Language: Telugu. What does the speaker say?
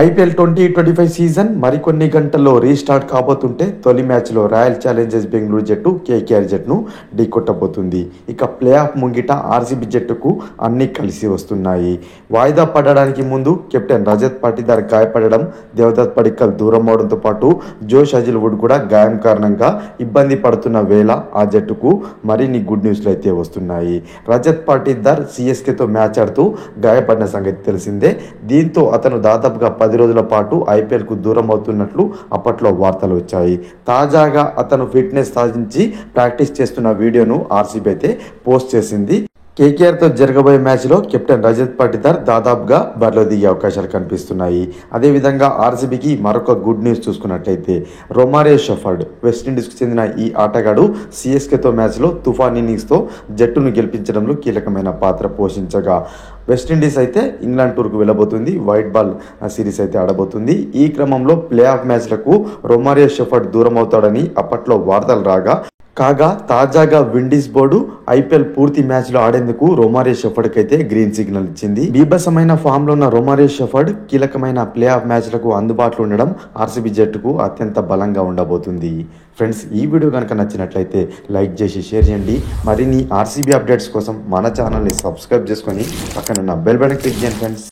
ఐపీఎల్ 2025 సీజన్ మరికొన్ని గంటల్లో రీస్టార్ట్ కాబోతుంటే తొలి మ్యాచ్లో రాయల్ ఛాలెంజర్స్ బెంగళూరు జట్టు కేకేఆర్ జట్టును ఢీకొట్టబోతుంది. ఇక ప్లే ఆఫ్ ముంగిట ఆర్సీబీ జట్టుకు అన్నీ కలిసి వస్తున్నాయి. వాయిదా పడడానికి ముందు కెప్టెన్ రజత్ పాటీదార్ గాయపడడం, దేవదత్ పడిక్కల్ దూరం అవడంతో పాటు జోష్ హజిల్వుడ్ కూడా గాయం కారణంగా ఇబ్బంది పడుతున్న వేళ ఆ జట్టుకు మరిన్ని గుడ్ న్యూస్లు అయితే వస్తున్నాయి. రజత్ పాటీదార్ సిఎస్కేతో మ్యాచ్ ఆడుతూ గాయపడిన సంగతి తెలిసిందే. దీంతో అతను దాదాపుగా 10 రోజుల పాటు ఐపీఎల్కు దూరం అవుతున్నట్లు అప్పట్లో వార్తలు వచ్చాయి. తాజాగా అతను ఫిట్నెస్ సాధించి ప్రాక్టీస్ చేస్తున్న వీడియోను ఆర్సీబీ అయితే పోస్ట్ చేసింది. కేకేఆర్తో జరగబోయే మ్యాచ్లో కెప్టెన్ రజత్ పాటీదార్ దాదాపుగా బరిలో దిగే అవకాశాలు కనిపిస్తున్నాయి. అదేవిధంగా ఆర్సీబీకి మరొక గుడ్ న్యూస్ చూసుకున్నట్లయితే రొమారియో షెఫర్డ్, వెస్టిండీస్కు చెందిన ఈ ఆటగాడు సిఎస్కేతో మ్యాచ్లో తుఫాన్ ఇన్నింగ్స్తో జట్టును గెలిపించడంలో కీలకమైన పాత్ర పోషించగా వెస్టిండీస్ అయితే ఇంగ్లాండ్ టూర్కు వెళ్ళబోతుంది. వైట్ బాల్ సిరీస్ అయితే ఆడబోతుంది. ఈ క్రమంలో ప్లే ఆఫ్ మ్యాచ్లకు రొమారియో షెఫర్డ్ దూరం అవుతాడని అప్పట్లో వార్తలు రాగా తాజాగా విండీస్ బోర్డు ఐపీఎల్ పూర్తి మ్యాచ్లో ఆడేందుకు రొమారియో షెఫర్డ్కి అయితే గ్రీన్ సిగ్నల్ ఇచ్చింది. బీభత్సమైన ఫామ్లో ఉన్న రొమారియో షెఫర్డ్ కీలకమైన ప్లే ఆఫ్ మ్యాచ్లకు అందుబాటులో ఉండడం ఆర్సీబీ జట్టుకు అత్యంత బలంగా ఉండబోతుంది. ఫ్రెండ్స్, ఈ వీడియో కనుక నచ్చినట్లయితే లైక్ చేసి షేర్ చేయండి. మరిన్ని ఆర్సీబీ అప్డేట్స్ కోసం మన ఛానల్ని సబ్స్క్రైబ్ చేసుకొని పక్కన బెల్ బటన్ క్లిక్ చేయండి ఫ్రెండ్స్.